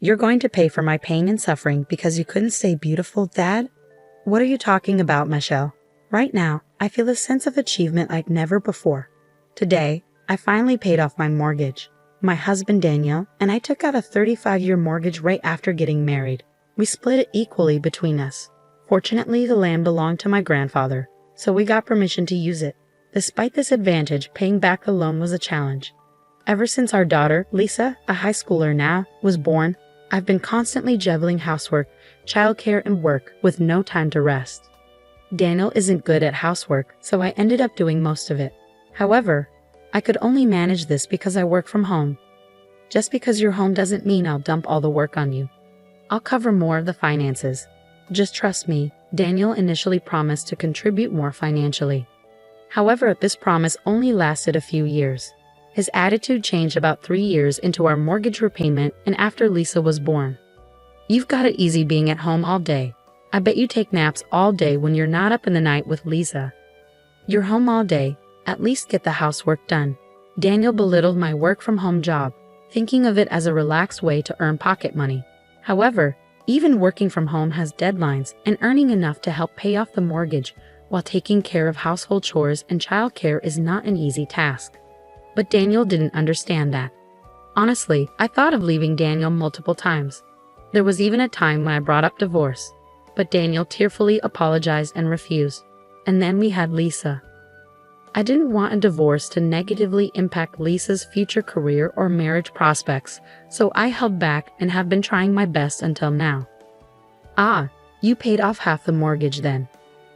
You're going to pay for my pain and suffering because you couldn't stay beautiful, Dad? What are you talking about, Michelle? Right now, I feel a sense of achievement like never before. Today, I finally paid off my mortgage. My husband Daniel and I took out a 35-year mortgage right after getting married. We split it equally between us. Fortunately, the land belonged to my grandfather, so we got permission to use it. Despite this advantage, paying back the loan was a challenge. Ever since our daughter, Lisa, a high schooler now, was born, I've been constantly juggling housework, childcare, and work with no time to rest. Daniel isn't good at housework, so I ended up doing most of it. However, I could only manage this because I work from home. Just because you're home doesn't mean I'll dump all the work on you. I'll cover more of the finances. Just trust me. Daniel initially promised to contribute more financially. However, this promise only lasted a few years. His attitude changed about 3 years into our mortgage repayment and after Lisa was born. You've got it easy being at home all day. I bet you take naps all day when you're not up in the night with Lisa. You're home all day. At least get the housework done. Daniel belittled my work-from-home job, thinking of it as a relaxed way to earn pocket money. However, even working from home has deadlines, and earning enough to help pay off the mortgage while taking care of household chores and childcare is not an easy task. But Daniel didn't understand that. Honestly, I thought of leaving Daniel multiple times. There was even a time when I brought up divorce, but Daniel tearfully apologized and refused. And then we had Lisa. I didn't want a divorce to negatively impact Lisa's future career or marriage prospects, so I held back and have been trying my best until now. Ah, you paid off half the mortgage then.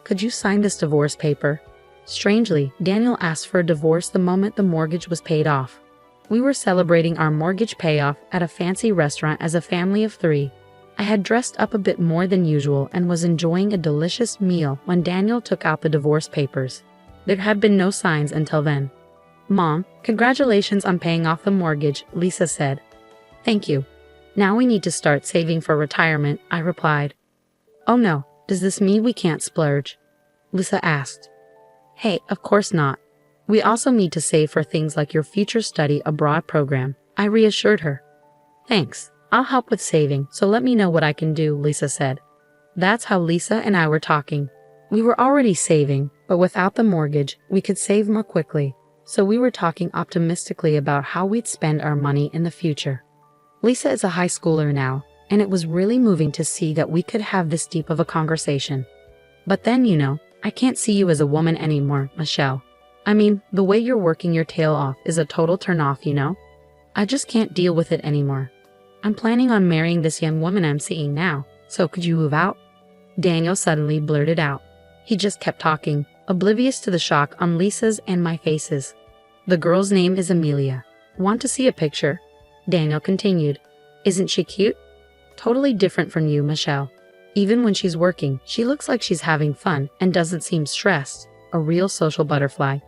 Could you sign this divorce paper? Strangely, Daniel asked for a divorce the moment the mortgage was paid off. We were celebrating our mortgage payoff at a fancy restaurant as a family of 3. I had dressed up a bit more than usual and was enjoying a delicious meal when Daniel took out the divorce papers. There had been no signs until then. Mom, congratulations on paying off the mortgage, Lisa said. Thank you. Now we need to start saving for retirement, I replied. Oh no, does this mean we can't splurge? Lisa asked. Hey, of course not. We also need to save for things like your future study abroad program, I reassured her. Thanks, I'll help with saving, so let me know what I can do, Lisa said. That's how Lisa and I were talking. We were already saving, but without the mortgage, we could save more quickly, so we were talking optimistically about how we'd spend our money in the future. Lisa is a high schooler now, and it was really moving to see that we could have this deep of a conversation. But then, I can't see you as a woman anymore, Michelle. I mean, the way you're working your tail off is a total turn-off, I just can't deal with it anymore. I'm planning on marrying this young woman I'm seeing now, so could you move out? Daniel suddenly blurted out. He just kept talking, oblivious to the shock on Lisa's and my faces. The girl's name is Amelia. Want to see a picture? Daniel continued. Isn't she cute? Totally different from you, Michelle. Even when she's working, she looks like she's having fun and doesn't seem stressed. A real social butterfly,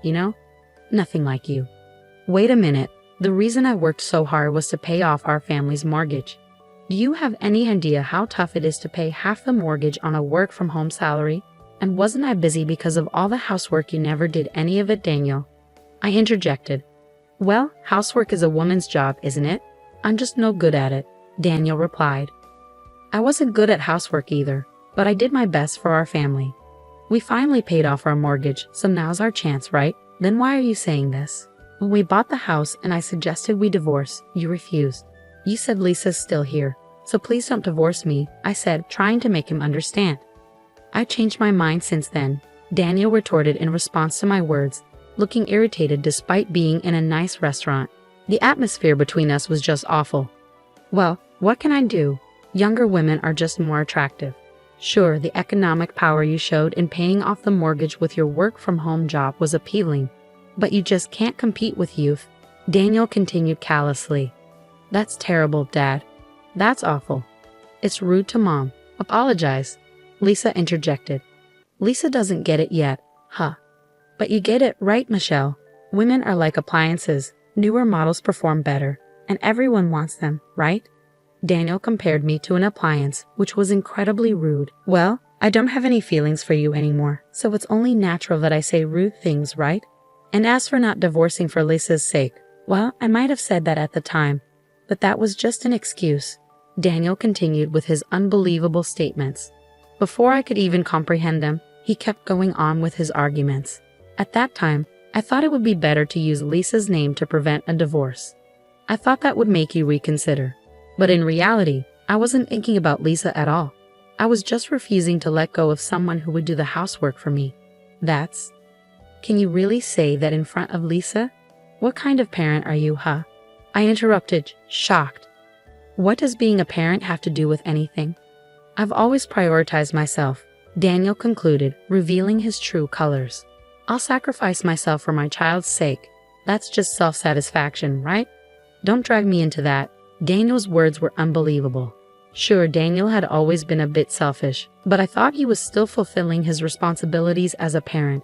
Nothing like you. Wait a minute. The reason I worked so hard was to pay off our family's mortgage. Do you have any idea how tough it is to pay half the mortgage on a work-from-home salary? And wasn't I busy because of all the housework? You never did any of it, Daniel. I interjected. Well, housework is a woman's job, isn't it? I'm just no good at it, Daniel replied. I wasn't good at housework either, but I did my best for our family. We finally paid off our mortgage, so now's our chance, right? Then why are you saying this? When we bought the house and I suggested we divorce, you refused. You said Lisa's still here, so please don't divorce me, I said, trying to make him understand. I changed my mind since then, Daniel retorted in response to my words, looking irritated despite being in a nice restaurant. The atmosphere between us was just awful. Well, what can I do? Younger women are just more attractive. Sure, the economic power you showed in paying off the mortgage with your work-from-home job was appealing, but you just can't compete with youth, Daniel continued callously. That's terrible, Dad. That's awful. It's rude to Mom. Apologize, Lisa interjected. Lisa doesn't get it yet, huh? But you get it, right, Michelle? Women are like appliances. Newer models perform better, and everyone wants them, right? Daniel compared me to an appliance, which was incredibly rude. Well, I don't have any feelings for you anymore, so it's only natural that I say rude things, right? And as for not divorcing for Lisa's sake, well, I might have said that at the time, but that was just an excuse. Daniel continued with his unbelievable statements. Before I could even comprehend them, he kept going on with his arguments. At that time, I thought it would be better to use Lisa's name to prevent a divorce. I thought that would make you reconsider. But in reality, I wasn't thinking about Lisa at all. I was just refusing to let go of someone who would do the housework for me. That's... Can you really say that in front of Lisa? What kind of parent are you, huh? I interrupted, shocked. What does being a parent have to do with anything? I've always prioritized myself, Daniel concluded, revealing his true colors. I'll sacrifice myself for my child's sake. That's just self-satisfaction, right? Don't drag me into that. Daniel's words were unbelievable. Sure, Daniel had always been a bit selfish, but I thought he was still fulfilling his responsibilities as a parent.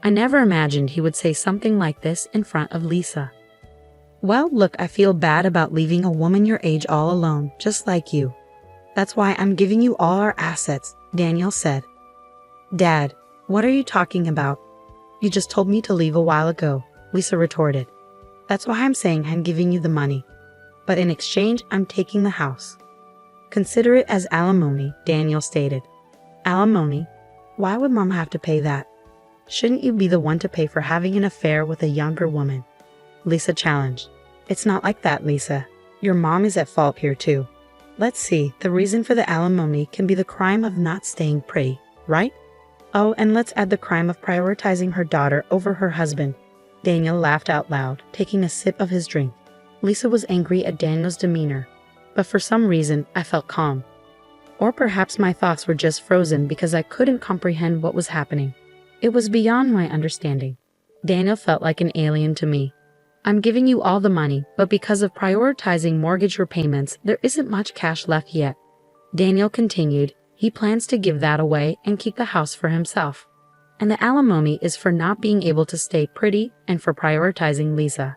I never imagined he would say something like this in front of Lisa. Well, look, I feel bad about leaving a woman your age all alone, just like you. That's why I'm giving you all our assets, Daniel said. Dad, what are you talking about? You just told me to leave a while ago, Lisa retorted. That's why I'm saying I'm giving you the money. But in exchange, I'm taking the house. Consider it as alimony, Daniel stated. Alimony? Why would Mom have to pay that? Shouldn't you be the one to pay for having an affair with a younger woman? Lisa challenged. It's not like that, Lisa. Your mom is at fault here too. Let's see, the reason for the alimony can be the crime of not staying pretty, right? Oh, and let's add the crime of prioritizing her daughter over her husband. Daniel laughed out loud, taking a sip of his drink. Lisa was angry at Daniel's demeanor, but for some reason I felt calm. Or perhaps my thoughts were just frozen because I couldn't comprehend what was happening. It was beyond my understanding. Daniel felt like an alien to me. I'm giving you all the money, but because of prioritizing mortgage repayments, there isn't much cash left yet. Daniel continued, he plans to give that away and keep the house for himself. And the alimony is for not being able to stay pretty and for prioritizing Lisa.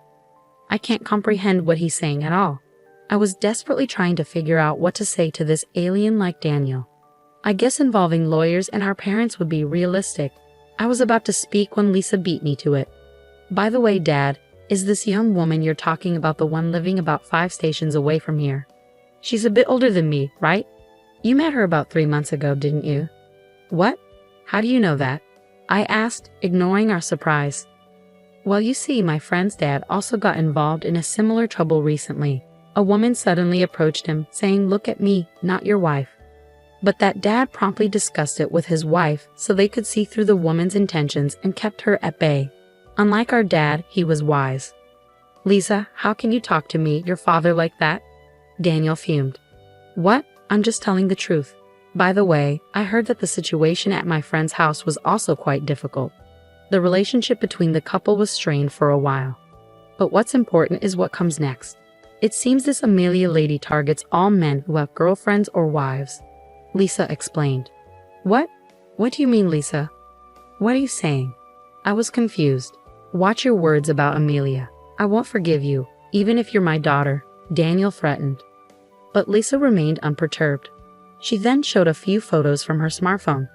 I can't comprehend what he's saying at all. I was desperately trying to figure out what to say to this alien like Daniel. I guess involving lawyers and our parents would be realistic. I was about to speak when Lisa beat me to it. By the way, Dad, is this young woman you're talking about the one living about 5 stations away from here? She's a bit older than me, right? You met her about 3 months ago, didn't you? What? How do you know that? I asked, ignoring our surprise. Well, you see, my friend's dad also got involved in a similar trouble recently. A woman suddenly approached him, saying, "Look at me, not your wife." But that dad promptly discussed it with his wife so they could see through the woman's intentions and kept her at bay. Unlike our dad, he was wise. Lisa, how can you talk to me, your father, like that? Daniel fumed. What? I'm just telling the truth. By the way, I heard that the situation at my friend's house was also quite difficult. The relationship between the couple was strained for a while. But what's important is what comes next. It seems this Amelia lady targets all men who have girlfriends or wives. Lisa explained. What? What do you mean, Lisa? What are you saying? I was confused. Watch your words about Amelia. I won't forgive you, even if you're my daughter, Daniel threatened. But Lisa remained unperturbed. She then showed a few photos from her smartphone.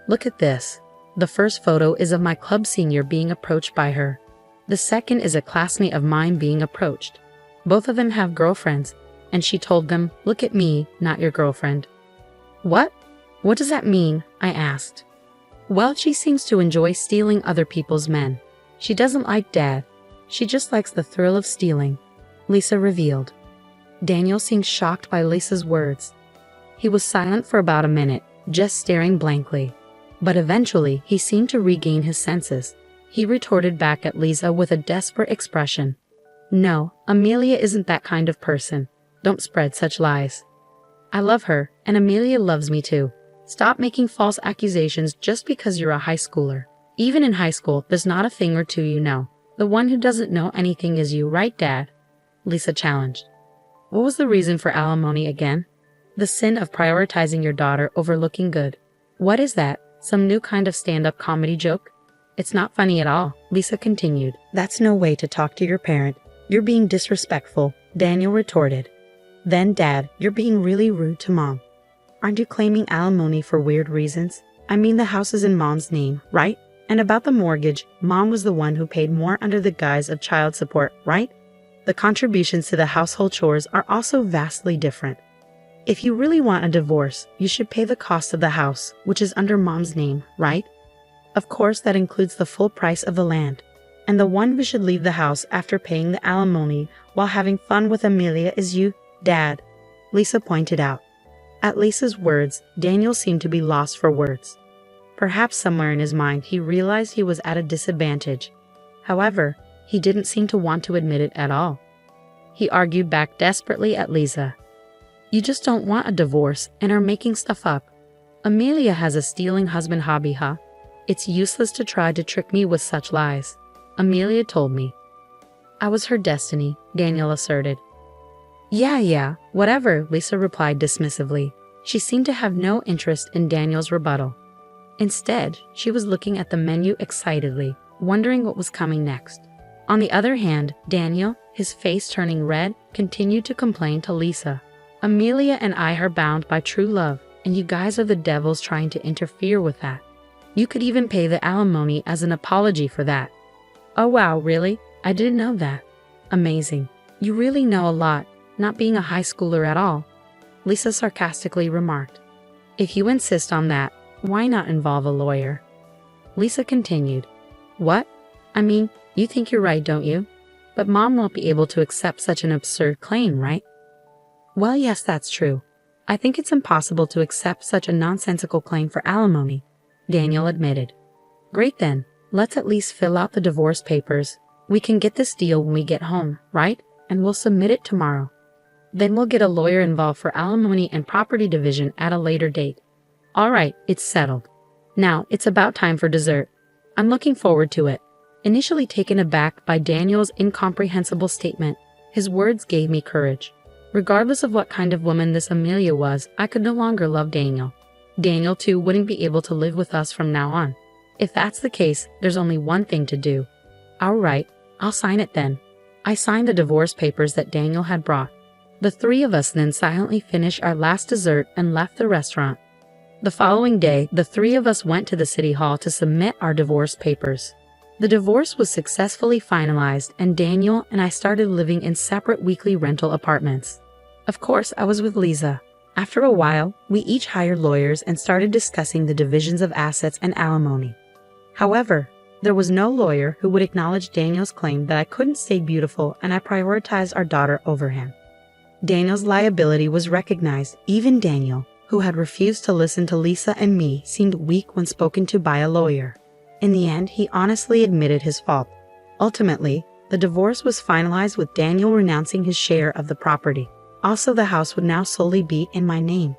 Look at this. The first photo is of my club senior being approached by her. The second is a classmate of mine being approached. Both of them have girlfriends, and she told them, "Look at me, not your girlfriend." What? What does that mean? I asked. Well, she seems to enjoy stealing other people's men. She doesn't like Dad. She just likes the thrill of stealing, Lisa revealed. Daniel seemed shocked by Lisa's words. He was silent for about a minute, just staring blankly. But eventually, he seemed to regain his senses. He retorted back at Lisa with a desperate expression. No, Amelia isn't that kind of person. Don't spread such lies. I love her, and Amelia loves me too. Stop making false accusations just because you're a high schooler. Even in high school, there's not a thing or two you know. The one who doesn't know anything is you, right, Dad? Lisa challenged. What was the reason for alimony again? The sin of prioritizing your daughter over looking good. What is that? Some new kind of stand-up comedy joke? It's not funny at all, Lisa continued. That's no way to talk to your parent. You're being disrespectful, Daniel retorted. Then, Dad, you're being really rude to Mom. Aren't you claiming alimony for weird reasons? I mean, the house is in Mom's name, right? And about the mortgage, Mom was the one who paid more under the guise of child support, right? The contributions to the household chores are also vastly different. If you really want a divorce, you should pay the cost of the house, which is under Mom's name, right? Of course, that includes the full price of the land. And the one who should leave the house after paying the alimony while having fun with Amelia is you, Dad," Lisa pointed out. At Lisa's words, Daniel seemed to be lost for words. Perhaps somewhere in his mind he realized he was at a disadvantage. However, he didn't seem to want to admit it at all. He argued back desperately at Lisa. "You just don't want a divorce and are making stuff up. Amelia has a stealing husband hobby, huh? It's useless to try to trick me with such lies. Amelia told me." "I was her destiny," Daniel asserted. Yeah, whatever," Lisa replied dismissively. She seemed to have no interest in Daniel's rebuttal. Instead, she was looking at the menu excitedly, wondering what was coming next. On the other hand, Daniel, his face turning red, continued to complain to Lisa. "Amelia and I are bound by true love, and you guys are the devils trying to interfere with that. You could even pay the alimony as an apology for that." "Oh wow, really? I didn't know that. Amazing. You really know a lot, not being a high schooler at all," Lisa sarcastically remarked. "If you insist on that, why not involve a lawyer?" Lisa continued. "What? I mean, you think you're right, don't you? But Mom won't be able to accept such an absurd claim, right?" "Well, yes, that's true. I think it's impossible to accept such a nonsensical claim for alimony," Daniel admitted. "Great then, let's at least fill out the divorce papers. We can get this deal when we get home, right? And we'll submit it tomorrow. Then we'll get a lawyer involved for alimony and property division at a later date. All right, it's settled. Now, it's about time for dessert. I'm looking forward to it." Initially taken aback by Daniel's incomprehensible statement, his words gave me courage. Regardless of what kind of woman this Amelia was, I could no longer love Daniel. Daniel, too, wouldn't be able to live with us from now on. If that's the case, there's only one thing to do. All right, I'll sign it then. I signed the divorce papers that Daniel had brought. The three of us then silently finished our last dessert and left the restaurant. The following day, the three of us went to the city hall to submit our divorce papers. The divorce was successfully finalized, and Daniel and I started living in separate weekly rental apartments. Of course, I was with Lisa. After a while, we each hired lawyers and started discussing the divisions of assets and alimony. However, there was no lawyer who would acknowledge Daniel's claim that I couldn't stay beautiful and I prioritized our daughter over him. Daniel's liability was recognized. Even Daniel, who had refused to listen to Lisa and me, seemed weak when spoken to by a lawyer. In the end, he honestly admitted his fault. Ultimately, the divorce was finalized with Daniel renouncing his share of the property. Also, the house would now solely be in my name.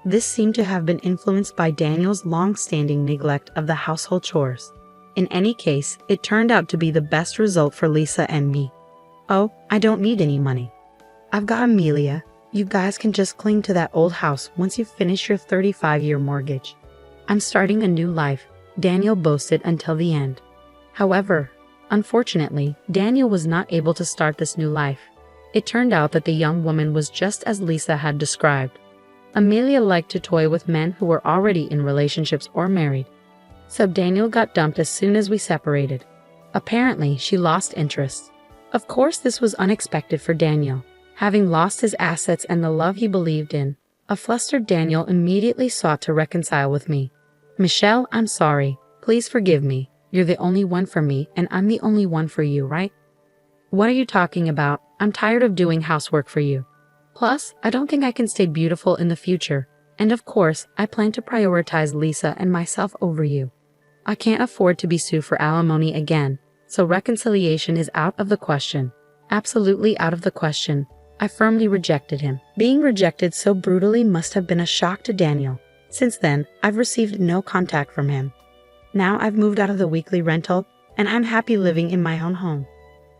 This seemed to have been influenced by Daniel's long-standing neglect of the household chores. In any case, it turned out to be the best result for Lisa and me. "Oh, I don't need any money. I've got Amelia. You guys can just cling to that old house once you finish your 35-year mortgage. I'm starting a new life," Daniel boasted until the end. However, unfortunately, Daniel was not able to start this new life. It turned out that the young woman was just as Lisa had described. Amelia liked to toy with men who were already in relationships or married. So Daniel got dumped as soon as we separated. Apparently, she lost interest. Of course, this was unexpected for Daniel. Having lost his assets and the love he believed in, a flustered Daniel immediately sought to reconcile with me. "Michelle, I'm sorry. Please forgive me. You're the only one for me, and I'm the only one for you, right? What are you talking about? I'm tired of doing housework for you. Plus, I don't think I can stay beautiful in the future. And of course, I plan to prioritize Lisa and myself over you. I can't afford to be sued for alimony again, so reconciliation is out of the question. Absolutely out of the question." I firmly rejected him. Being rejected so brutally must have been a shock to Daniel. Since then, I've received no contact from him. Now I've moved out of the weekly rental, and I'm happy living in my own home.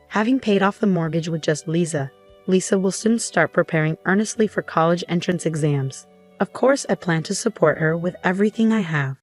Having paid off the mortgage with just Lisa will soon start preparing earnestly for college entrance exams. Of course, I plan to support her with everything I have.